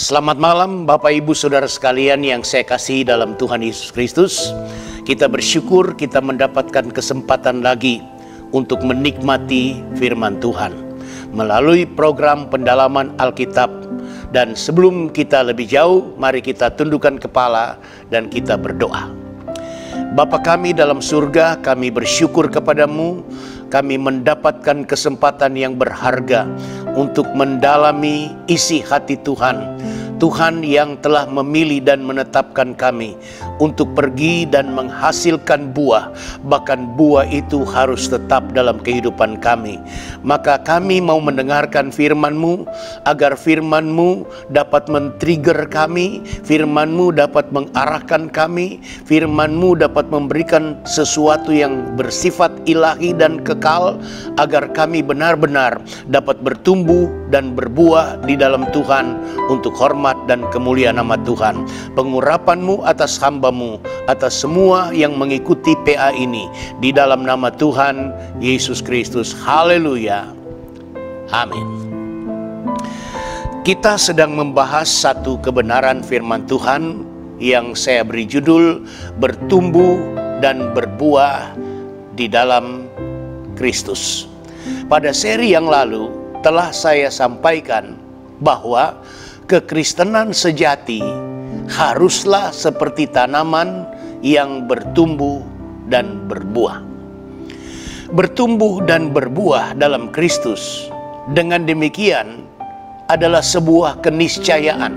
Selamat malam Bapak Ibu Saudara sekalian yang saya kasihi dalam Tuhan Yesus Kristus. Kita bersyukur kita mendapatkan kesempatan lagi untuk menikmati firman Tuhan melalui program pendalaman Alkitab. Dan sebelum kita lebih jauh, mari kita tundukkan kepala dan kita berdoa. Bapa kami dalam surga, kami bersyukur kepadamu. Kami mendapatkan kesempatan yang berharga untuk mendalami isi hati Tuhan. Tuhan yang telah memilih dan menetapkan kami untuk pergi dan menghasilkan buah. Bahkan buah itu harus tetap dalam kehidupan kami. Maka kami mau mendengarkan firman-Mu, agar firman-Mu dapat men-trigger kami, firman-Mu dapat mengarahkan kami, firman-Mu dapat memberikan sesuatu yang bersifat ilahi dan kekal, agar kami benar-benar dapat bertumbuh dan berbuah di dalam Tuhan untuk hormat dan kemuliaan nama Tuhan. Pengurapan-Mu atas hamba-Mu, atas semua yang mengikuti PA ini, di dalam nama Tuhan Yesus Kristus. Haleluya. Amin. Kita sedang membahas satu kebenaran firman Tuhan yang saya beri judul bertumbuh dan berbuah di dalam Kristus. Pada seri yang lalu telah saya sampaikan bahwa kekristenan sejati haruslah seperti tanaman yang bertumbuh dan berbuah. Bertumbuh dan berbuah dalam Kristus, dengan demikian adalah sebuah keniscayaan,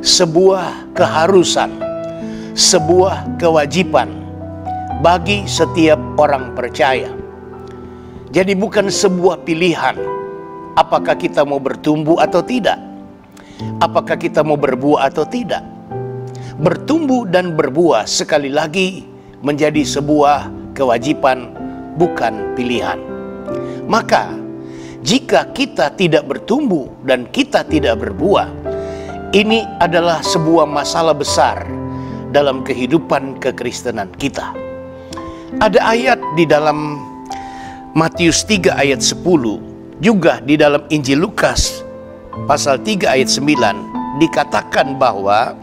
sebuah keharusan, sebuah kewajiban bagi setiap orang percaya. Jadi bukan sebuah pilihan apakah kita mau bertumbuh atau tidak, apakah kita mau berbuah atau tidak. Bertumbuh dan berbuah sekali lagi menjadi sebuah kewajiban, bukan pilihan. Maka jika kita tidak bertumbuh dan kita tidak berbuah, ini adalah sebuah masalah besar dalam kehidupan kekristenan kita. Ada ayat di dalam Matius 3 ayat 10, juga di dalam Injil Lukas pasal 3 ayat 9, dikatakan bahwa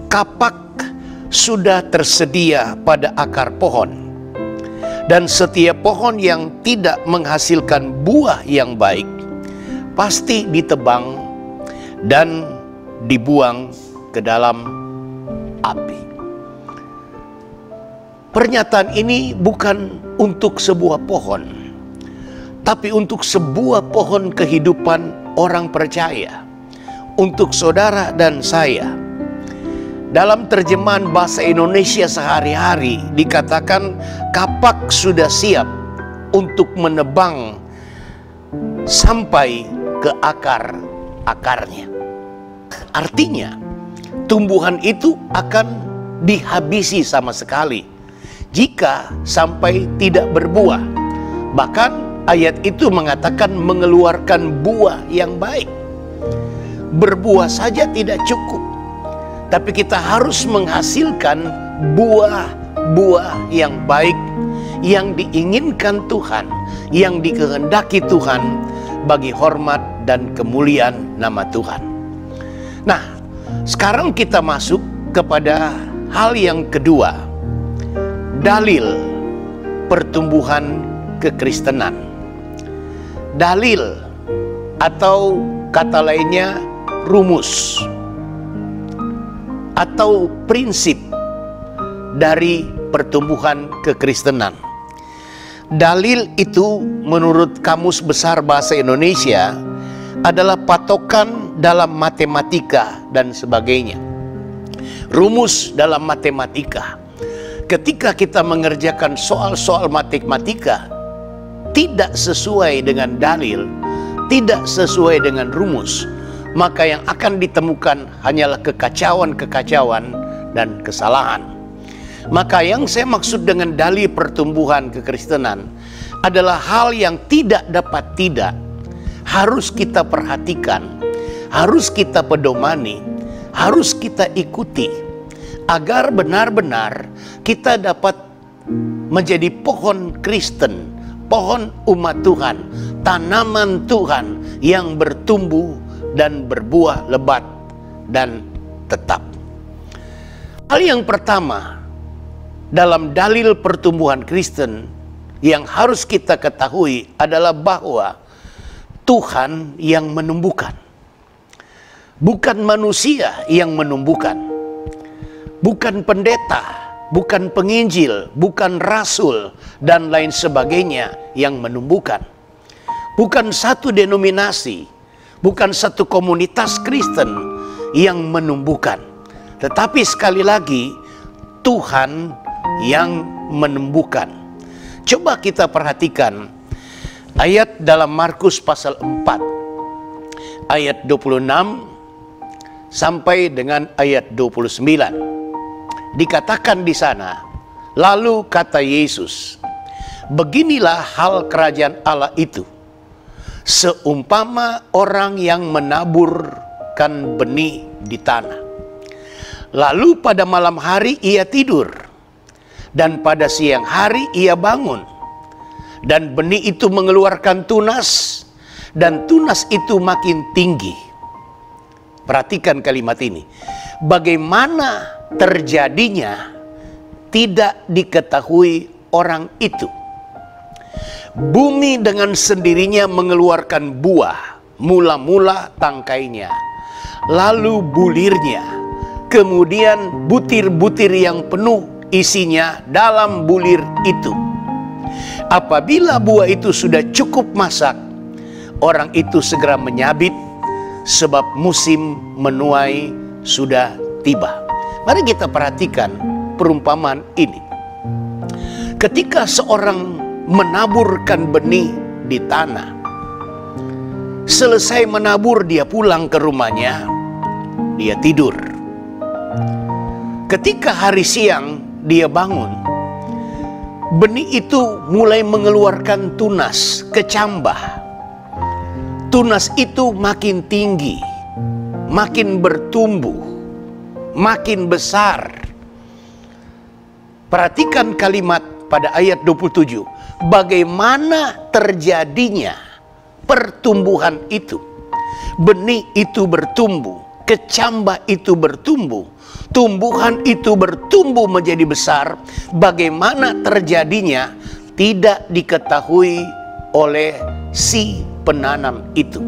kapak sudah tersedia pada akar pohon, dan setiap pohon yang tidak menghasilkan buah yang baik pasti ditebang dan dibuang ke dalam api. Pernyataan ini bukan untuk sebuah pohon, tapi untuk sebuah pohon kehidupan orang percaya, untuk saudara dan saya. Dalam terjemahan bahasa Indonesia sehari-hari dikatakan kapak sudah siap untuk menebang sampai ke akar-akarnya. Artinya tumbuhan itu akan dihabisi sama sekali jika sampai tidak berbuah. Bahkan ayat itu mengatakan mengeluarkan buah yang baik. Berbuah saja tidak cukup, tapi kita harus menghasilkan buah-buah yang baik, yang diinginkan Tuhan, yang dikehendaki Tuhan bagi hormat dan kemuliaan nama Tuhan. Nah, sekarang kita masuk kepada hal yang kedua, dalil pertumbuhan kekristenan. Dalil atau kata lainnya rumus atau prinsip dari pertumbuhan kekristenan. Dalil itu menurut Kamus Besar Bahasa Indonesia adalah patokan dalam matematika dan sebagainya. Rumus dalam matematika. Ketika kita mengerjakan soal-soal matematika tidak sesuai dengan dalil, tidak sesuai dengan rumus, maka yang akan ditemukan hanyalah kekacauan-kekacauan dan kesalahan. Maka yang saya maksud dengan dalil pertumbuhan kekristenan adalah hal yang tidak dapat tidak, harus kita perhatikan, harus kita pedomani, harus kita ikuti, agar benar-benar kita dapat menjadi pohon Kristen, pohon umat Tuhan, tanaman Tuhan yang bertumbuh dan berbuah lebat dan tetap. Hal yang pertama dalam dalil pertumbuhan Kristen yang harus kita ketahui adalah bahwa Tuhan yang menumbuhkan, bukan manusia yang menumbuhkan, bukan pendeta, bukan penginjil, bukan rasul dan lain sebagainya yang menumbuhkan, bukan satu denominasi, bukan satu komunitas Kristen yang menumbuhkan, tetapi sekali lagi Tuhan yang menumbuhkan. Coba kita perhatikan ayat dalam Markus pasal 4 ayat 26 sampai dengan ayat 29. Dikatakan di sana, lalu kata Yesus, beginilah hal kerajaan Allah itu, seumpama orang yang menaburkan benih di tanah. Lalu pada malam hari ia tidur, dan pada siang hari ia bangun, dan benih itu mengeluarkan tunas, dan tunas itu makin tinggi. Perhatikan kalimat ini. Bagaimana terjadinya tidak diketahui orang itu. Bumi dengan sendirinya mengeluarkan buah, mula-mula tangkainya, lalu bulirnya, kemudian butir-butir yang penuh isinya dalam bulir itu. Apabila buah itu sudah cukup masak, orang itu segera menyabit, sebab musim menuai sudah tiba. Mari kita perhatikan perumpamaan ini. Ketika seorang menaburkan benih di tanah, selesai menabur dia pulang ke rumahnya, dia tidur. Ketika hari siang dia bangun, benih itu mulai mengeluarkan tunas, kecambah. Tunas itu makin tinggi, makin bertumbuh, makin besar. Perhatikan kalimat pada ayat 27. Bagaimana terjadinya pertumbuhan itu? Benih itu bertumbuh, kecambah itu bertumbuh, tumbuhan itu bertumbuh menjadi besar. Bagaimana terjadinya tidak diketahui oleh si penanam itu,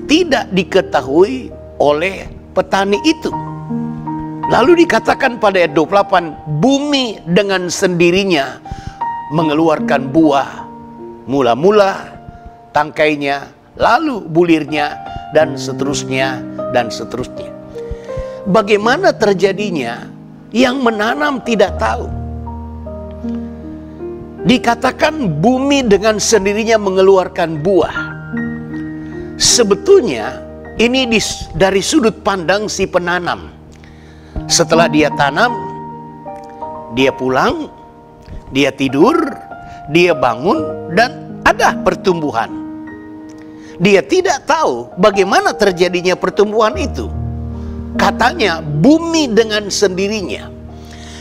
tidak diketahui oleh petani itu. Lalu dikatakan pada ayat 28, bumi dengan sendirinya mengeluarkan buah, mula-mula tangkainya, lalu bulirnya, dan seterusnya, dan seterusnya. Bagaimana terjadinya? Yang menanam tidak tahu. Dikatakan bumi dengan sendirinya mengeluarkan buah. Sebetulnya ini dari sudut pandang si penanam. Setelah dia tanam, dia pulang, dia tidur, dia bangun, dan ada pertumbuhan. Dia tidak tahu bagaimana terjadinya pertumbuhan itu. Katanya bumi dengan sendirinya.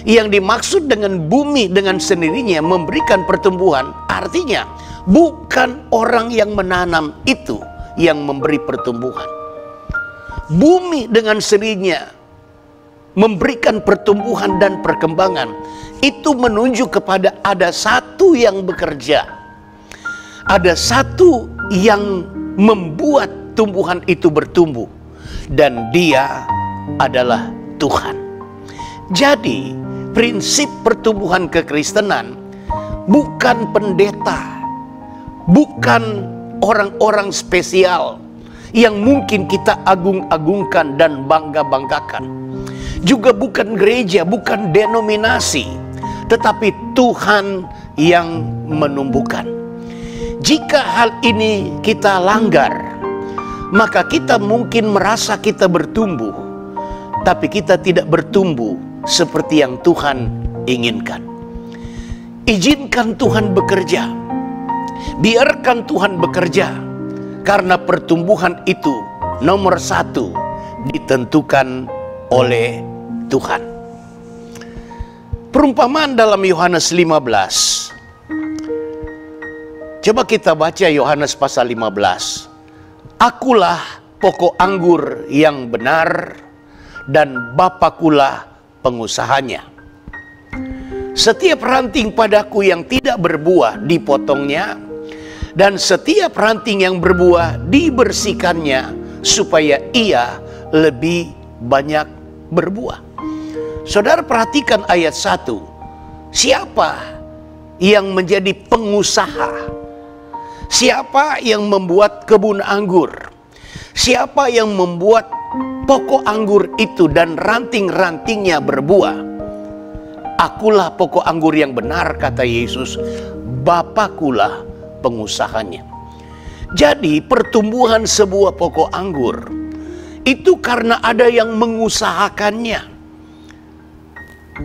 Yang dimaksud dengan bumi dengan sendirinya memberikan pertumbuhan, artinya bukan orang yang menanam itu yang memberi pertumbuhan. Bumi dengan sendirinya memberikan pertumbuhan dan perkembangan. Itu menunjuk kepada ada satu yang bekerja. Ada satu yang membuat tumbuhan itu bertumbuh. Dan dia adalah Tuhan. Jadi prinsip pertumbuhan kekristenan bukan pendeta, bukan orang-orang spesial yang mungkin kita agung-agungkan dan bangga-banggakan. Juga bukan gereja, bukan denominasi, tetapi Tuhan yang menumbuhkan. Jika hal ini kita langgar, maka kita mungkin merasa kita bertumbuh, tapi kita tidak bertumbuh seperti yang Tuhan inginkan. Izinkan Tuhan bekerja. Biarkan Tuhan bekerja. Karena pertumbuhan itu nomor satu ditentukan oleh Tuhan. Perumpamaan dalam Yohanes 15. Coba kita baca Yohanes pasal 15. Akulah pokok anggur yang benar, dan Bapakulah pengusahanya. Setiap ranting padaku yang tidak berbuah dipotongnya, dan setiap ranting yang berbuah dibersihkannya, supaya ia lebih banyak berbuah. Saudara perhatikan ayat 1. Siapa yang menjadi pengusaha? Siapa yang membuat kebun anggur? Siapa yang membuat pokok anggur itu dan ranting-rantingnya berbuah? Akulah pokok anggur yang benar, kata Yesus. Bapakulah pengusahanya. Jadi pertumbuhan sebuah pokok anggur itu karena ada yang mengusahakannya.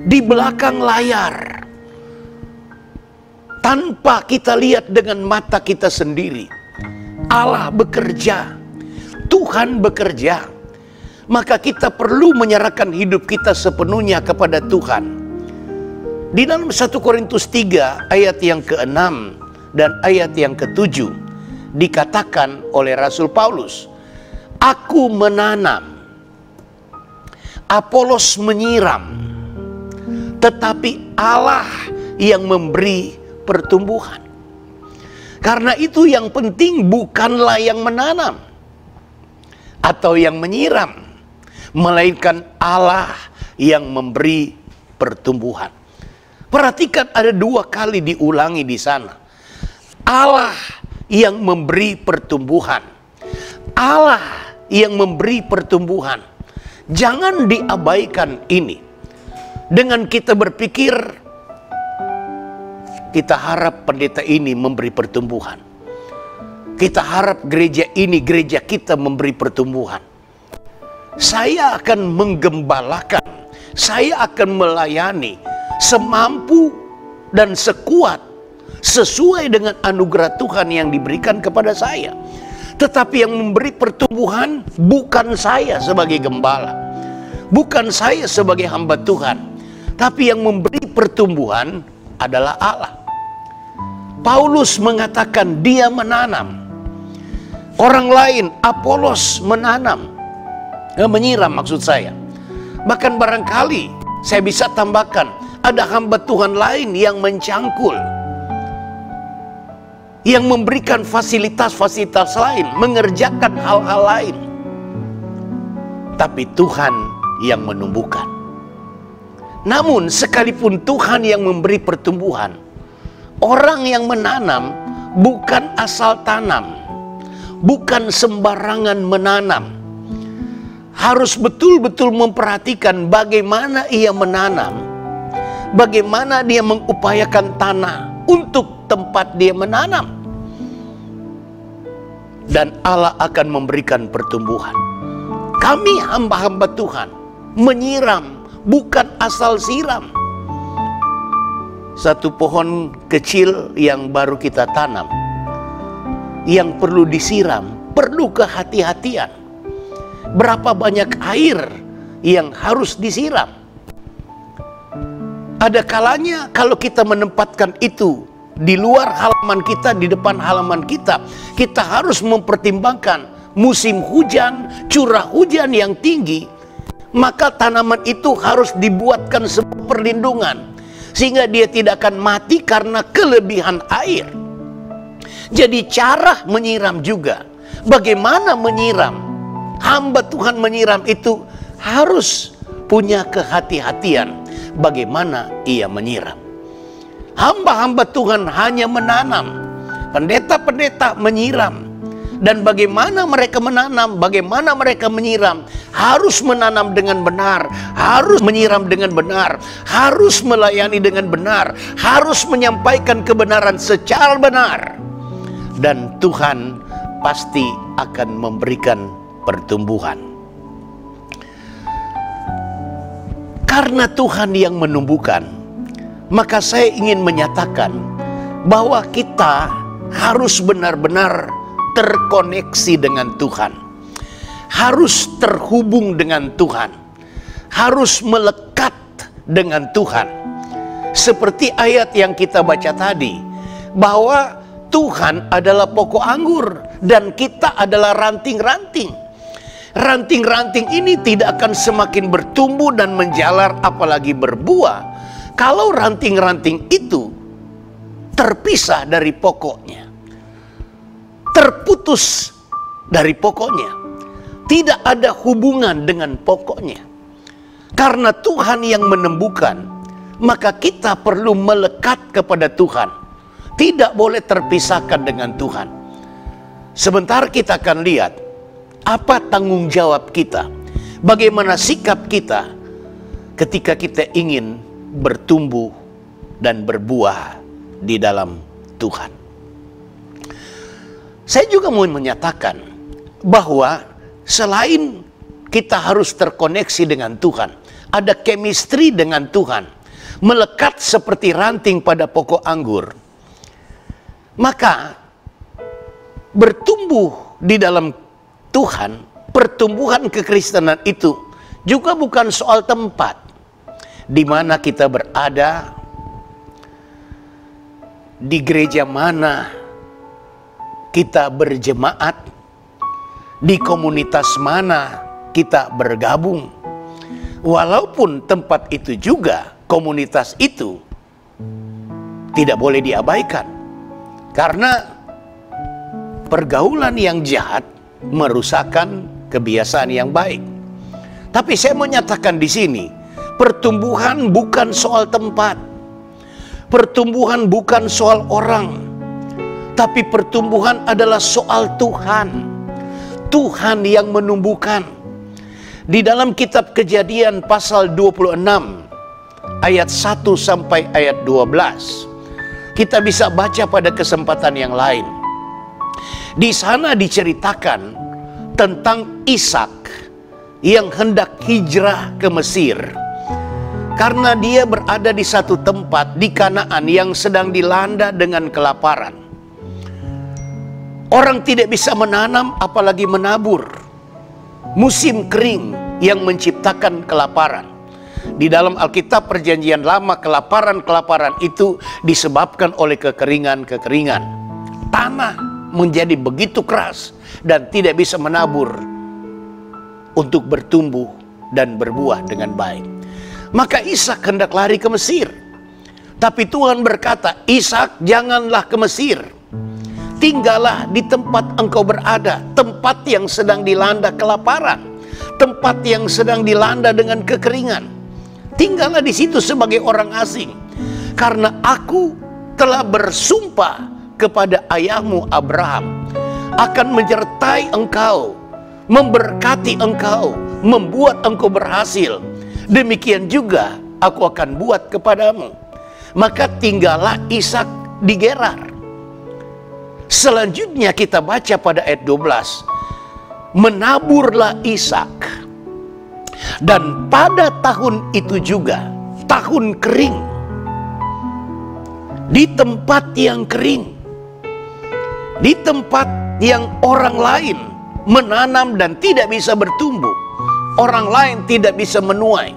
Di belakang layar, tanpa kita lihat dengan mata kita sendiri, Allah bekerja, Tuhan bekerja. Maka kita perlu menyerahkan hidup kita sepenuhnya kepada Tuhan. Di dalam 1 Korintus 3 ayat yang ke-6 dan ayat yang ke-7 dikatakan oleh Rasul Paulus, aku menanam, Apolos menyiram, tetapi Allah yang memberi pertumbuhan. Karena itu yang penting bukanlah yang menanam atau yang menyiram, melainkan Allah yang memberi pertumbuhan. Perhatikan ada 2 kali diulangi di sana. Allah yang memberi pertumbuhan. Allah yang memberi pertumbuhan. Jangan diabaikan ini. Dengan kita berpikir, kita harap pendeta ini memberi pertumbuhan. Kita harap gereja ini, gereja kita memberi pertumbuhan. Saya akan menggembalakan, saya akan melayani semampu dan sekuat sesuai dengan anugerah Tuhan yang diberikan kepada saya. Tetapi yang memberi pertumbuhan bukan saya sebagai gembala, bukan saya sebagai hamba Tuhan, tapi yang memberi pertumbuhan adalah Allah. Paulus mengatakan dia menanam, orang lain Apolos menanam, menyiram maksud saya. Bahkan barangkali saya bisa tambahkan, ada hamba Tuhan lain yang mencangkul, yang memberikan fasilitas-fasilitas lain, mengerjakan hal-hal lain. Tapi Tuhan yang menumbuhkan. Namun sekalipun Tuhan yang memberi pertumbuhan, orang yang menanam bukan asal tanam, bukan sembarangan menanam. Harus betul-betul memperhatikan bagaimana ia menanam, bagaimana dia mengupayakan tanah untuk tempat dia menanam. Dan Allah akan memberikan pertumbuhan. Kami hamba-hamba Tuhan menyiram, bukan asal siram. Satu pohon kecil yang baru kita tanam, yang perlu disiram, perlu kehati-hatian. Berapa banyak air yang harus disiram. Ada kalanya kalau kita menempatkan itu di luar halaman kita, di depan halaman kita, kita harus mempertimbangkan musim hujan, curah hujan yang tinggi. Maka tanaman itu harus dibuatkan sebuah perlindungan, sehingga dia tidak akan mati karena kelebihan air. Jadi cara menyiram juga, bagaimana menyiram. Hamba Tuhan menyiram itu harus punya kehati-hatian bagaimana ia menyiram. Hamba-hamba Tuhan hanya menanam, pendeta-pendeta menyiram. Dan bagaimana mereka menanam, bagaimana mereka menyiram, harus menanam dengan benar, harus menyiram dengan benar, harus melayani dengan benar, harus menyampaikan kebenaran secara benar. Dan Tuhan pasti akan memberikan pertumbuhan. Karena Tuhan yang menumbuhkan, maka saya ingin menyatakan bahwa kita harus benar-benar terkoneksi dengan Tuhan, harus terhubung dengan Tuhan, harus melekat dengan Tuhan. Seperti ayat yang kita baca tadi, bahwa Tuhan adalah pokok anggur dan kita adalah ranting-ranting. Ranting-ranting ini tidak akan semakin bertumbuh dan menjalar apalagi berbuah kalau ranting-ranting itu terpisah dari pokoknya, terputus dari pokoknya, tidak ada hubungan dengan pokoknya. Karena Tuhan yang menumbuhkan, maka kita perlu melekat kepada Tuhan, tidak boleh terpisahkan dengan Tuhan. Sebentar kita akan lihat apa tanggung jawab kita, bagaimana sikap kita ketika kita ingin bertumbuh dan berbuah di dalam Tuhan. Saya juga mau menyatakan bahwa selain kita harus terkoneksi dengan Tuhan, ada chemistry dengan Tuhan, melekat seperti ranting pada pokok anggur, maka bertumbuh di dalam Tuhan, pertumbuhan kekristenan itu juga bukan soal tempat di mana kita berada, di gereja mana kita berjemaat, di komunitas mana kita bergabung. Walaupun tempat itu juga, komunitas itu tidak boleh diabaikan, karena pergaulan yang jahat merusakkan kebiasaan yang baik. Tapi saya menyatakan di sini, pertumbuhan bukan soal tempat, pertumbuhan bukan soal orang, tapi pertumbuhan adalah soal Tuhan. Tuhan yang menumbuhkan. Di dalam kitab Kejadian pasal 26 ayat 1 sampai ayat 12, kita bisa baca pada kesempatan yang lain. Di sana diceritakan tentang Ishak yang hendak hijrah ke Mesir, karena dia berada di satu tempat di Kanaan yang sedang dilanda dengan kelaparan. Orang tidak bisa menanam apalagi menabur. Musim kering yang menciptakan kelaparan. Di dalam Alkitab Perjanjian Lama, kelaparan-kelaparan itu disebabkan oleh kekeringan-kekeringan. Tanah menjadi begitu keras dan tidak bisa menabur untuk bertumbuh dan berbuah dengan baik. Maka Ishak hendak lari ke Mesir. Tapi Tuhan berkata, Ishak, janganlah ke Mesir. Tinggallah di tempat engkau berada, tempat yang sedang dilanda kelaparan, tempat yang sedang dilanda dengan kekeringan. tinggallah di situ sebagai orang asing. Karena aku telah bersumpah kepada ayahmu Abraham akan menyertai engkau, memberkati engkau, membuat engkau berhasil. Demikian juga aku akan buat kepadamu. Maka tinggallah Ishak di Gerar. Selanjutnya kita baca pada ayat 12. Menaburlah Ishak. Dan pada tahun itu juga, tahun kering, di tempat yang kering, di tempat yang orang lain menanam dan tidak bisa bertumbuh, orang lain tidak bisa menuai,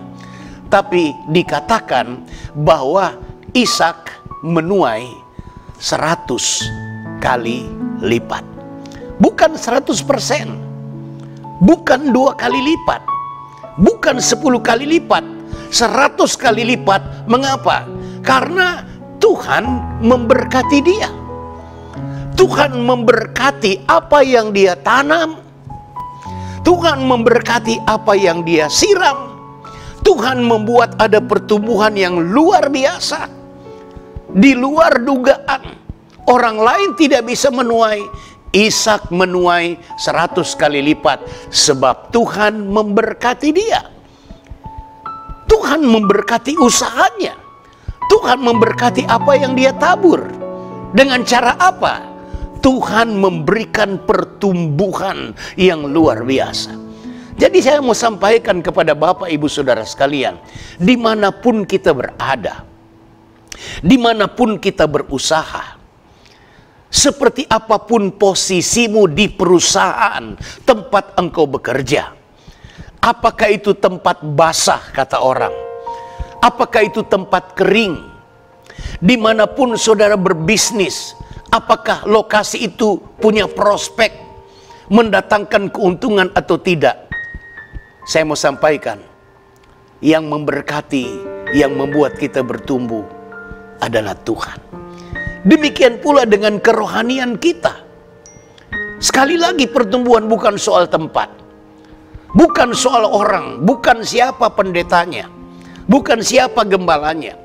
tapi dikatakan bahwa Ishak menuai 100 kali lipat. Bukan 100%, bukan 2 kali lipat, bukan 10 kali lipat, 100 kali lipat. Mengapa? Karena Tuhan memberkati dia. Tuhan memberkati apa yang dia tanam. Tuhan memberkati apa yang dia siram. Tuhan membuat ada pertumbuhan yang luar biasa, di luar dugaan. Orang lain tidak bisa menuai, Ishak menuai 100 kali lipat. Sebab Tuhan memberkati dia. Tuhan memberkati usahanya. Tuhan memberkati apa yang dia tabur. Dengan cara apa? Tuhan memberikan pertumbuhan yang luar biasa. Jadi saya mau sampaikan kepada Bapak Ibu Saudara sekalian, dimanapun kita berada, dimanapun kita berusaha, seperti apapun posisimu di perusahaan tempat engkau bekerja, apakah itu tempat basah kata orang, apakah itu tempat kering, dimanapun saudara berbisnis, apakah lokasi itu punya prospek mendatangkan keuntungan atau tidak? Saya mau sampaikan, yang memberkati, yang membuat kita bertumbuh adalah Tuhan. Demikian pula dengan kerohanian kita. Sekali lagi, pertumbuhan bukan soal tempat, bukan soal orang, bukan siapa pendetanya, bukan siapa gembalanya,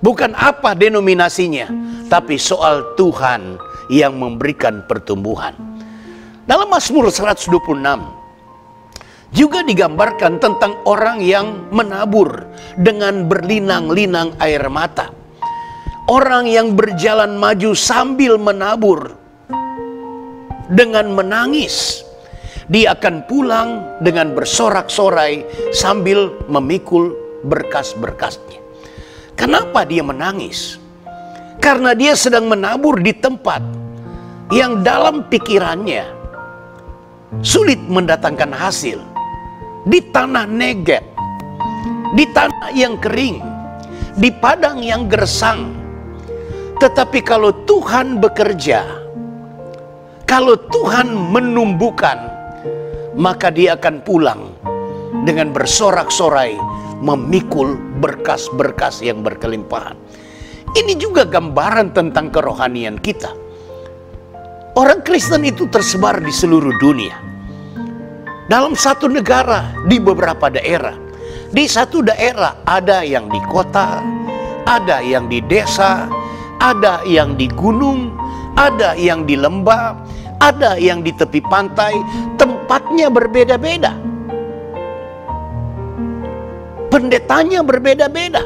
bukan apa denominasinya, tapi soal Tuhan yang memberikan pertumbuhan. Dalam Mazmur 126 juga digambarkan tentang orang yang menabur dengan berlinang-linang air mata. Orang yang berjalan maju sambil menabur dengan menangis. Dia akan pulang dengan bersorak-sorai sambil memikul berkas-berkasnya. Kenapa dia menangis? Karena dia sedang menabur di tempat yang dalam pikirannya sulit mendatangkan hasil. Di tanah Negeb, di tanah yang kering, di padang yang gersang. Tetapi kalau Tuhan bekerja, kalau Tuhan menumbuhkan, maka dia akan pulang dengan bersorak-sorai memikul berkas-berkas yang berkelimpahan. Ini juga gambaran tentang kerohanian kita. Orang Kristen itu tersebar di seluruh dunia. Dalam satu negara, di beberapa daerah. Di satu daerah ada yang di kota, ada yang di desa, ada yang di gunung, ada yang di lembah, ada yang di tepi pantai. Tempatnya berbeda-beda. Pendetanya berbeda-beda.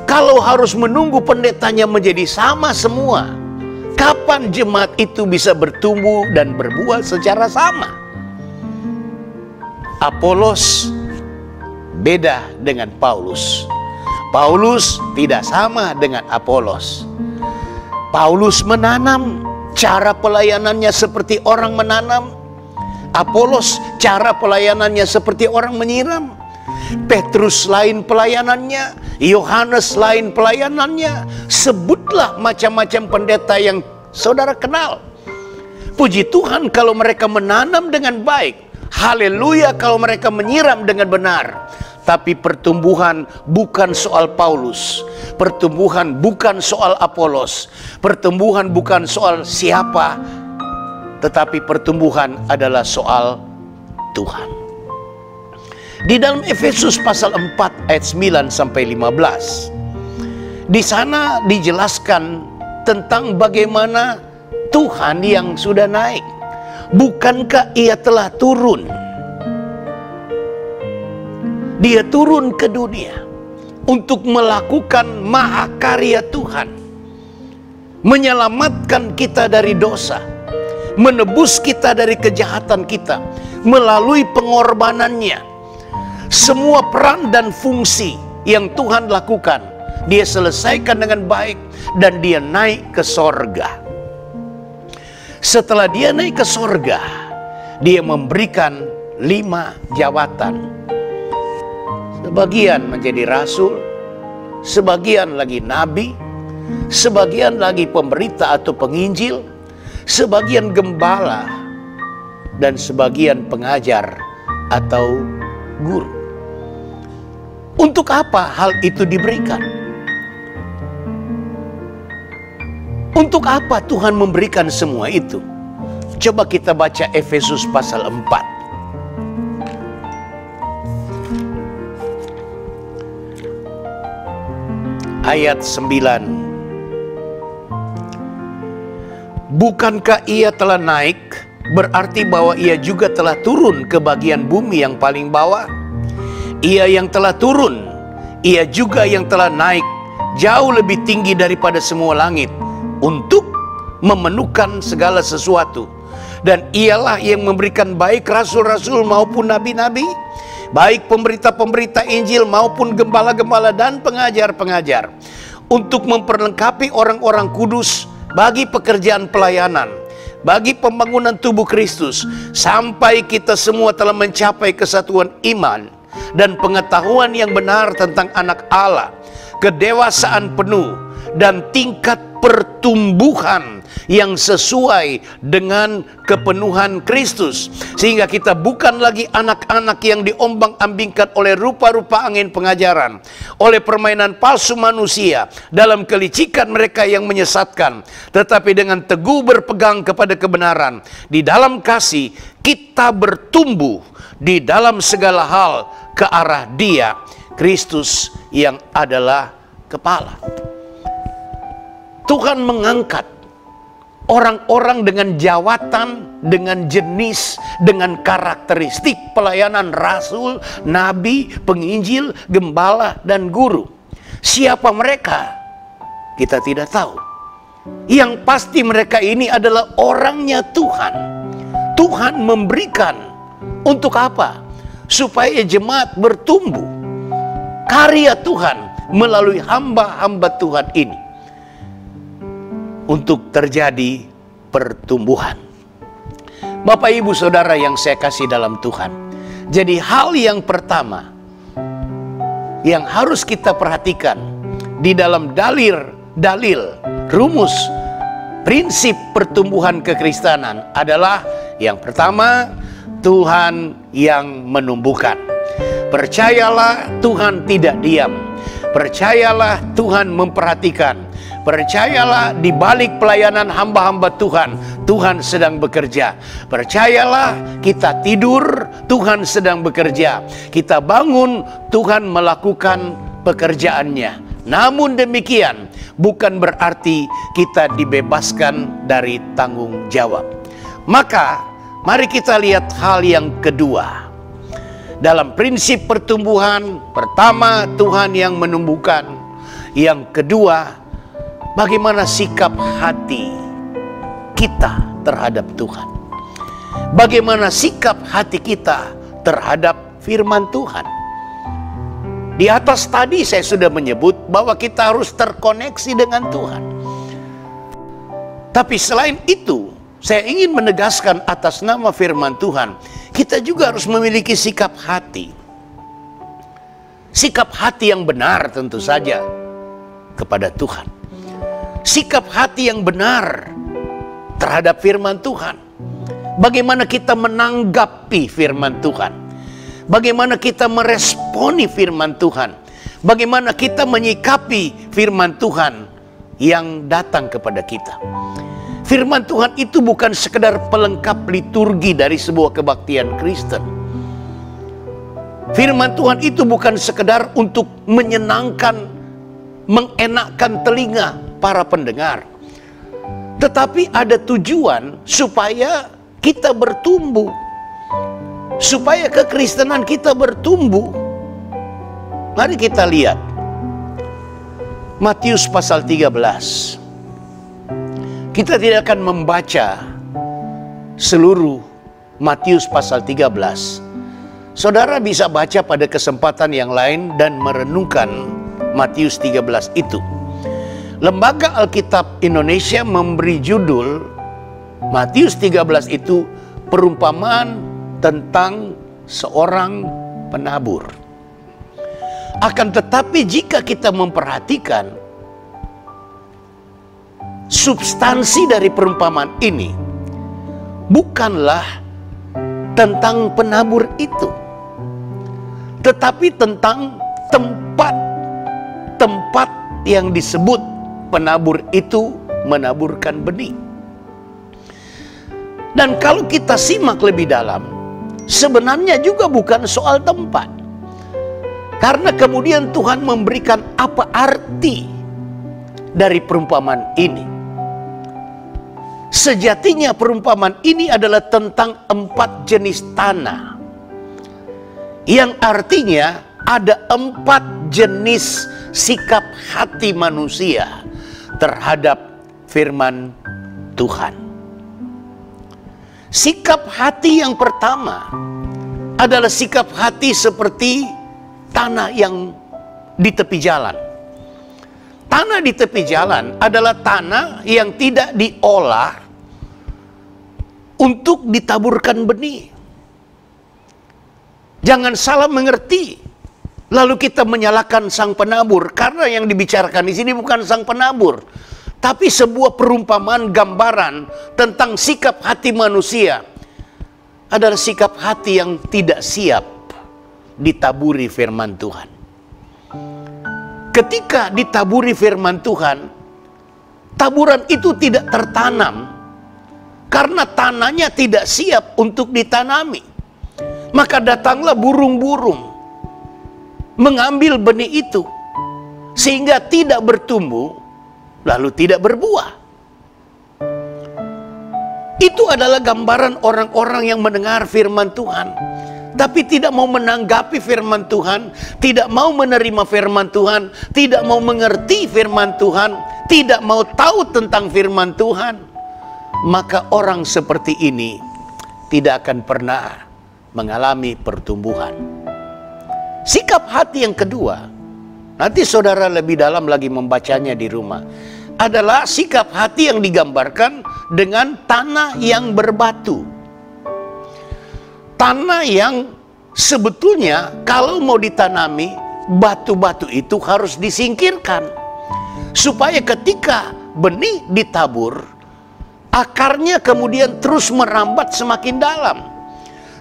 Kalau harus menunggu pendetanya menjadi sama semua, kapan jemaat itu bisa bertumbuh dan berbuah secara sama? Apolos beda dengan Paulus. Paulus tidak sama dengan Apolos. Paulus menanam, cara pelayanannya seperti orang menanam. Apolos cara pelayanannya seperti orang menyiram. Petrus lain pelayanannya, Yohanes lain pelayanannya. Sebutlah macam-macam pendeta yang saudara kenal. Puji Tuhan kalau mereka menanam dengan baik. Haleluya kalau mereka menyiram dengan benar. Tapi pertumbuhan bukan soal Paulus. Pertumbuhan bukan soal Apolos. Pertumbuhan bukan soal siapa. Tetapi pertumbuhan adalah soal Tuhan. Di dalam Efesus pasal 4 ayat 9 sampai 15. Di sana dijelaskan tentang bagaimana Tuhan yang sudah naik. Bukankah Ia telah turun? Dia turun ke dunia untuk melakukan mahakarya Tuhan, menyelamatkan kita dari dosa, menebus kita dari kejahatan kita melalui pengorbanannya. Semua peran dan fungsi yang Tuhan lakukan, Dia selesaikan dengan baik dan Dia naik ke sorga. Setelah Dia naik ke sorga, Dia memberikan 5 jabatan. Sebagian menjadi rasul, sebagian lagi nabi, sebagian lagi pemberita atau penginjil, sebagian gembala, dan sebagian pengajar atau guru. Untuk apa hal itu diberikan? Untuk apa Tuhan memberikan semua itu? Coba kita baca Efesus pasal 4. Ayat 9. Bukankah Ia telah naik, berarti bahwa Ia juga telah turun ke bagian bumi yang paling bawah? Ia yang telah turun, Ia juga yang telah naik jauh lebih tinggi daripada semua langit untuk memenuhkan segala sesuatu. Dan Ialah yang memberikan baik rasul-rasul maupun nabi-nabi, baik pemberita-pemberita Injil maupun gembala-gembala dan pengajar-pengajar, untuk memperlengkapi orang-orang kudus bagi pekerjaan pelayanan, bagi pembangunan tubuh Kristus, sampai kita semua telah mencapai kesatuan iman dan pengetahuan yang benar tentang Anak Allah, kedewasaan penuh dan tingkat pertumbuhan yang sesuai dengan kepenuhan Kristus, sehingga kita bukan lagi anak-anak yang diombang-ambingkan oleh rupa-rupa angin pengajaran, oleh permainan palsu manusia dalam kelicikan mereka yang menyesatkan, tetapi dengan teguh berpegang kepada kebenaran. Di dalam kasih kita bertumbuh di dalam segala hal ke arah Dia, Kristus yang adalah kepala. Tuhan mengangkat orang-orang dengan jawatan, dengan jenis, dengan karakteristik pelayanan rasul, nabi, penginjil, gembala, dan guru. Siapa mereka? Kita tidak tahu. Yang pasti mereka ini adalah orangnya Tuhan. Tuhan memberikan untuk apa? Supaya jemaat bertumbuh. Karya Tuhan melalui hamba-hamba Tuhan ini, untuk terjadi pertumbuhan. Bapak, Ibu, Saudara yang saya kasih dalam Tuhan, jadi hal yang pertama yang harus kita perhatikan di dalam dalil, rumus, prinsip pertumbuhan kekristenan adalah yang pertama, Tuhan yang menumbuhkan. Percayalah Tuhan tidak diam. Percayalah Tuhan memperhatikan. Percayalah di balik pelayanan hamba-hamba Tuhan, Tuhan sedang bekerja. Percayalah kita tidur, Tuhan sedang bekerja. Kita bangun, Tuhan melakukan pekerjaannya. Namun demikian, bukan berarti kita dibebaskan dari tanggung jawab. Maka, mari kita lihat hal yang kedua. Dalam prinsip pertumbuhan, pertama Tuhan yang menumbuhkan. Yang kedua, bagaimana sikap hati kita terhadap Tuhan? Bagaimana sikap hati kita terhadap firman Tuhan? Di atas tadi saya sudah menyebut bahwa kita harus terkoneksi dengan Tuhan. Tapi selain itu, saya ingin menegaskan atas nama firman Tuhan, kita juga harus memiliki sikap hati. Sikap hati yang benar tentu saja kepada Tuhan. Sikap hati yang benar terhadap firman Tuhan. Bagaimana kita menanggapi firman Tuhan? Bagaimana kita meresponi firman Tuhan? Bagaimana kita menyikapi firman Tuhan yang datang kepada kita? Firman Tuhan itu bukan sekedar pelengkap liturgi dari sebuah kebaktian Kristen. Firman Tuhan itu bukan sekedar untuk menyenangkan, mengenakkan telinga para pendengar, tetapi ada tujuan supaya kita bertumbuh, supaya kekristenan kita bertumbuh. Mari kita lihat Matius pasal 13. Kita tidak akan membaca seluruh Matius pasal 13. Saudara bisa baca pada kesempatan yang lain dan merenungkan Matius 13 itu. Lembaga Alkitab Indonesia memberi judul Matius 13 itu perumpamaan tentang seorang penabur. Akan tetapi jika kita memperhatikan substansi dari perumpamaan ini, bukanlah tentang penabur itu, tetapi tentang tempat yang disebut penabur itu menaburkan benih. Dan kalau kita simak lebih dalam, sebenarnya juga bukan soal tempat. Karena kemudian Tuhan memberikan apa arti dari perumpamaan ini. Sejatinya perumpamaan ini adalah tentang 4 jenis tanah, yang artinya ada 4 jenis sikap hati manusia terhadap firman Tuhan. Sikap hati yang pertama adalah sikap hati seperti tanah yang di tepi jalan. Tanah di tepi jalan adalah tanah yang tidak diolah untuk ditaburkan benih. Jangan salah mengerti, lalu kita menyalahkan sang penabur, karena yang dibicarakan di sini bukan sang penabur, tapi sebuah perumpamaan gambaran tentang sikap hati manusia. Adalah sikap hati yang tidak siap ditaburi firman Tuhan. Ketika ditaburi firman Tuhan, taburan itu tidak tertanam karena tanahnya tidak siap untuk ditanami. Maka datanglah burung-burung mengambil benih itu, sehingga tidak bertumbuh, lalu tidak berbuah. Itu adalah gambaran orang-orang yang mendengar firman Tuhan, tapi tidak mau menanggapi firman Tuhan, tidak mau menerima firman Tuhan, tidak mau mengerti firman Tuhan, tidak mau tahu tentang firman Tuhan. Maka orang seperti ini tidak akan pernah mengalami pertumbuhan. Sikap hati yang kedua, nanti saudara lebih dalam lagi membacanya di rumah, adalah sikap hati yang digambarkan dengan tanah yang berbatu. Tanah yang sebetulnya kalau mau ditanami, batu-batu itu harus disingkirkan, supaya ketika benih ditabur, akarnya kemudian terus merambat semakin dalam.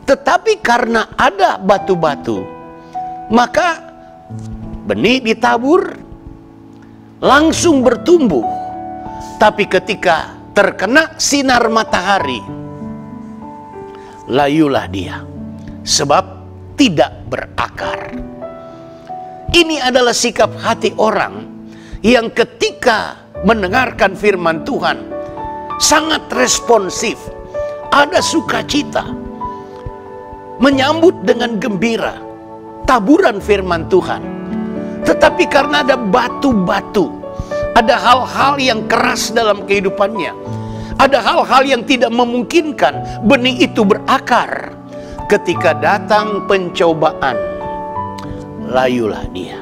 Tetapi karena ada batu-batu, maka benih ditabur langsung bertumbuh. Tapi ketika terkena sinar matahari, layulah dia, sebab tidak berakar. Ini adalah sikap hati orang yang ketika mendengarkan firman Tuhan sangat responsif, ada sukacita, menyambut dengan gembira taburan firman Tuhan. Tetapi karena ada batu-batu, ada hal-hal yang keras dalam kehidupannya, ada hal-hal yang tidak memungkinkan benih itu berakar. Ketika datang pencobaan, layulah dia.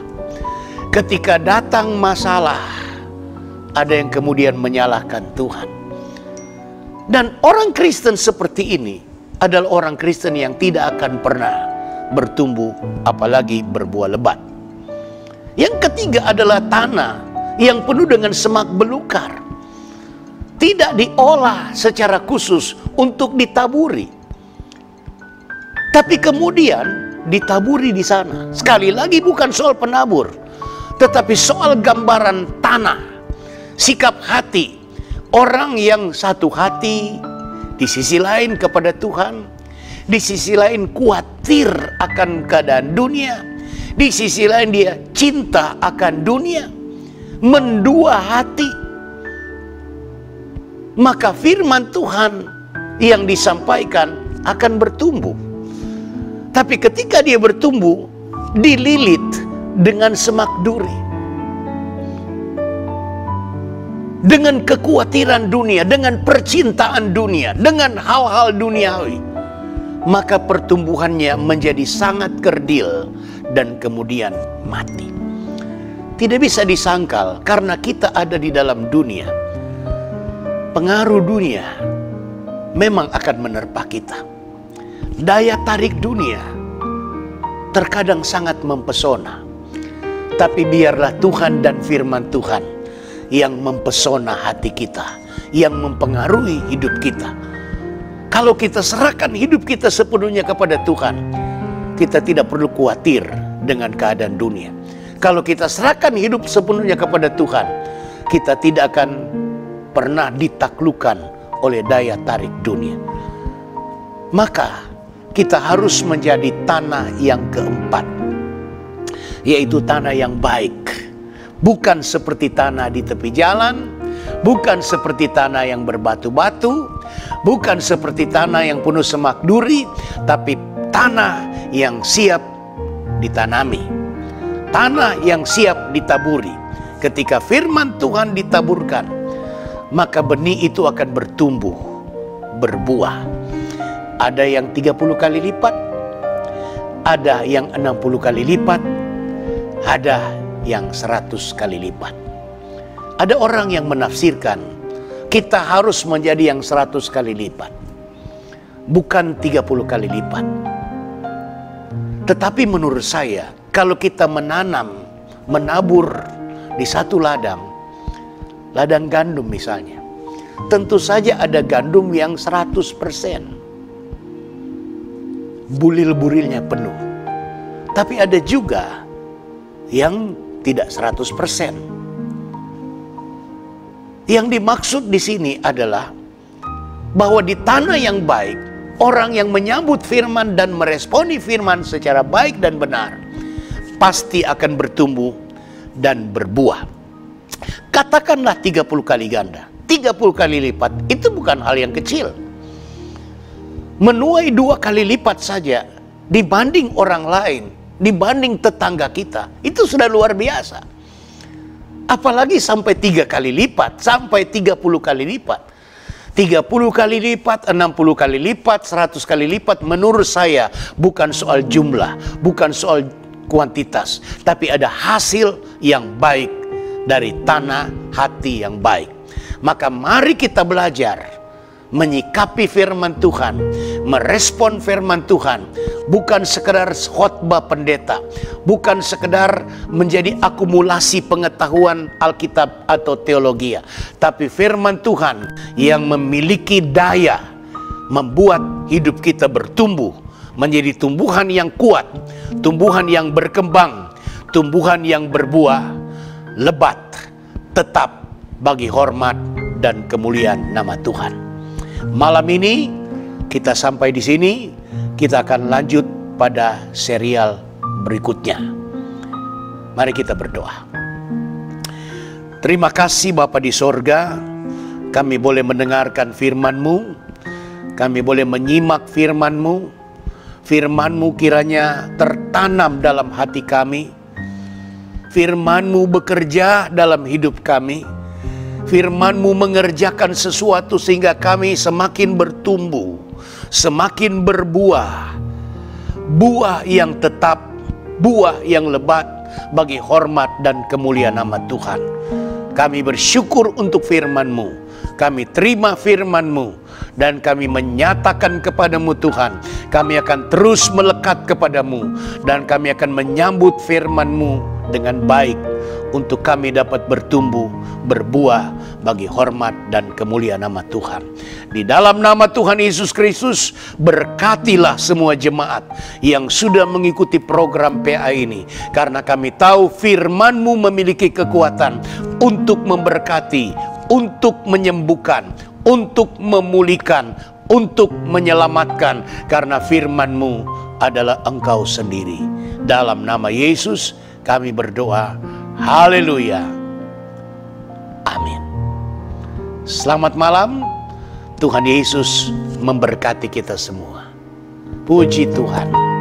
Ketika datang masalah, ada yang kemudian menyalahkan Tuhan. Dan orang Kristen seperti ini adalah orang Kristen yang tidak akan pernah bertumbuh, apalagi berbuah lebat. Yang ketiga adalah tanah yang penuh dengan semak belukar, tidak diolah secara khusus untuk ditaburi, tapi kemudian ditaburi di sana. Sekali lagi bukan soal penabur, tetapi soal gambaran tanah, sikap hati orang yang satu hati di sisi lain kepada Tuhan, di sisi lain khawatir akan keadaan dunia, di sisi lain dia cinta akan dunia, mendua hati. Maka firman Tuhan yang disampaikan akan bertumbuh. Tapi ketika dia bertumbuh, dililit dengan semak duri, dengan kekhawatiran dunia, dengan percintaan dunia, dengan hal-hal duniawi, maka pertumbuhannya menjadi sangat kerdil dan kemudian mati. Tidak bisa disangkal karena kita ada di dalam dunia. Pengaruh dunia memang akan menerpa kita. Daya tarik dunia terkadang sangat mempesona. Tapi biarlah Tuhan dan firman Tuhan yang mempesona hati kita, yang mempengaruhi hidup kita. Kalau kita serahkan hidup kita sepenuhnya kepada Tuhan, kita tidak perlu khawatir dengan keadaan dunia. Kalau kita serahkan hidup sepenuhnya kepada Tuhan, kita tidak akan pernah ditaklukkan oleh daya tarik dunia. Maka kita harus menjadi tanah yang keempat, yaitu tanah yang baik. Bukan seperti tanah di tepi jalan, bukan seperti tanah yang berbatu-batu, bukan seperti tanah yang penuh semak duri, tapi tanah yang siap ditanami, tanah yang siap ditaburi. Ketika firman Tuhan ditaburkan, maka benih itu akan bertumbuh, berbuah. Ada yang 30 kali lipat, ada yang 60 kali lipat, ada yang 100 kali lipat. Ada orang yang menafsirkan kita harus menjadi yang 100 kali lipat, bukan 30 kali lipat. Tetapi menurut saya, kalau kita menanam, menabur di satu ladang gandum misalnya, tentu saja ada gandum yang 100%, bulil-burilnya penuh. Tapi ada juga yang tidak 100%. Yang dimaksud di sini adalah bahwa di tanah yang baik, orang yang menyambut firman dan meresponi firman secara baik dan benar pasti akan bertumbuh dan berbuah. Katakanlah 30 kali ganda, 30 kali lipat, itu bukan hal yang kecil. Menuai 2 kali lipat saja dibanding orang lain, dibanding tetangga kita, itu sudah luar biasa. Apalagi sampai 3 kali lipat, sampai 30 kali lipat. 30 kali lipat, 60 kali lipat, 100 kali lipat, menurut saya bukan soal jumlah, bukan soal kuantitas, tapi ada hasil yang baik dari tanah hati yang baik. Maka mari kita belajar menyikapi firman Tuhan, merespon firman Tuhan, bukan sekedar khotbah pendeta, bukan sekedar menjadi akumulasi pengetahuan Alkitab atau teologi, tapi firman Tuhan yang memiliki daya membuat hidup kita bertumbuh menjadi tumbuhan yang kuat, tumbuhan yang berkembang, tumbuhan yang berbuah lebat, tetap bagi hormat dan kemuliaan nama Tuhan. Malam ini kita sampai di sini, kita akan lanjut pada serial berikutnya. Mari kita berdoa. Terima kasih Bapa di sorga, kami boleh mendengarkan firman-Mu, kami boleh menyimak firman-Mu. Firman-Mu kiranya tertanam dalam hati kami, firman-Mu bekerja dalam hidup kami, firman-Mu mengerjakan sesuatu sehingga kami semakin bertumbuh, semakin berbuah, buah yang tetap, buah yang lebat bagi hormat dan kemuliaan nama Tuhan. Kami bersyukur untuk firman-Mu, kami terima firman-Mu, dan kami menyatakan kepadamu Tuhan, kami akan terus melekat kepadamu, dan kami akan menyambut firman-Mu dengan baik, untuk kami dapat bertumbuh, berbuah bagi hormat dan kemuliaan nama Tuhan. Di dalam nama Tuhan Yesus Kristus, berkatilah semua jemaat yang sudah mengikuti program PA ini. Karena kami tahu firman-Mu memiliki kekuatan untuk memberkati, untuk menyembuhkan, untuk memulihkan, untuk menyelamatkan, karena firman-Mu adalah Engkau sendiri. Dalam nama Yesus kami berdoa. Haleluya. Amin. Selamat malam. Tuhan Yesus memberkati kita semua. Puji Tuhan.